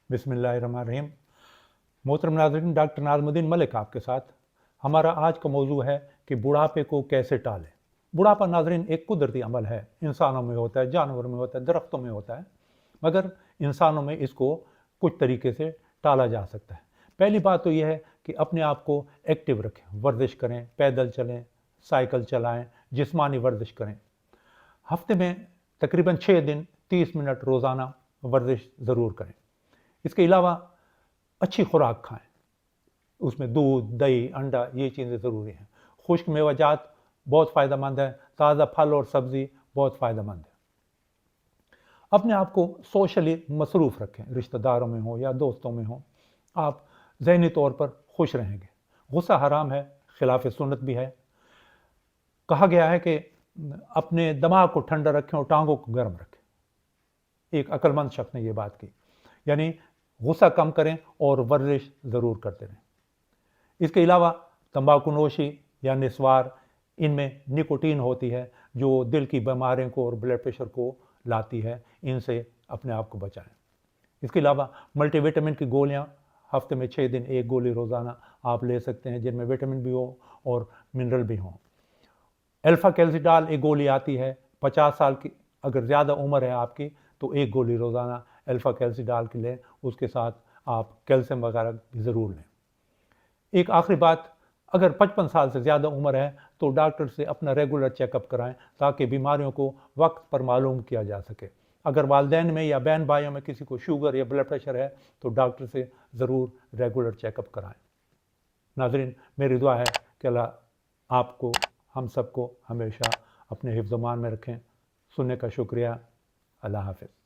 बिस्मिल्लाहिर्रहमानिर्रहीम। मोहतरम नाज़रीन, डॉक्टर नाज़मुद्दीन मलिक आपके साथ। हमारा आज का मौजू है कि बुढ़ापे को कैसे टालें। बुढ़ापा नाज़रीन एक कुदरती अमल है, इंसानों में होता है, जानवरों में होता है, दरख्तों में होता है, मगर इंसानों में इसको कुछ तरीके से टाला जा सकता है। पहली बात तो यह है कि अपने आप को एक्टिव रखें, वर्जिश करें, पैदल चलें, साइकिल चलाएं, जिस्मानी वर्जिश करें। हफ्ते में तकरीबन 6 दिन 30 मिनट रोज़ाना वर्जिश ज़रूर करें। इसके अलावा अच्छी खुराक खाएं, उसमें दूध, दही, अंडा ये चीज़ें ज़रूरी हैं। खुश्क मेवाजात बहुत फ़ायदेमंद है, ताज़ा फल और सब्ज़ी बहुत फ़ायदेमंद है। अपने आप को सोशली मसरूफ़ रखें, रिश्तेदारों में हो या दोस्तों में हो, आप ज़हनी तौर पर खुश रहेंगे। गुस्सा हराम है, खिलाफ सुन्नत भी है। कहा गया है कि अपने दिमाग को ठंडा रखें और टांगों को गर्म रखें। एक अक्लमंद शख्स ने ये बात की, यानी गुस्सा कम करें और वर्जिश ज़रूर करते रहें। इसके अलावा तंबाकू नोशी या निस्वार, इनमें निकोटीन होती है जो दिल की बीमारियों को और ब्लड प्रेशर को लाती है, इनसे अपने आप को बचाएं। इसके अलावा मल्टीविटामिन की गोलियां हफ्ते में 6 दिन 1 गोली रोज़ाना आप ले सकते हैं, जिनमें विटामिन भी हो और मिनरल भी हो। अल्फा कैल्सिडाल एक गोली आती है, 50 साल की अगर ज़्यादा उम्र है आपकी तो 1 गोली रोज़ाना अल्फा कैल्सिडाल की लें, उसके साथ आप कैल्शियम वगैरह ज़रूर लें। एक आखिरी बात, अगर 55 साल से ज़्यादा उम्र है तो डॉक्टर से अपना रेगुलर चेकअप कराएं ताकि बीमारियों को वक्त पर मालूम किया जा सके। अगर वालिदैन में या बहन भाइयों में किसी को शुगर या ब्लड प्रेशर है तो डॉक्टर से ज़रूर रेगुलर चेकअप कराएं। नाज़रीन, मेरी दुआ है कि अल्लाह आपको, हम सबको हमेशा अपने हिफ्ज़-ओ-मान में रखें। सुनने का शुक्रिया। अल्लाह हाफ़िज़।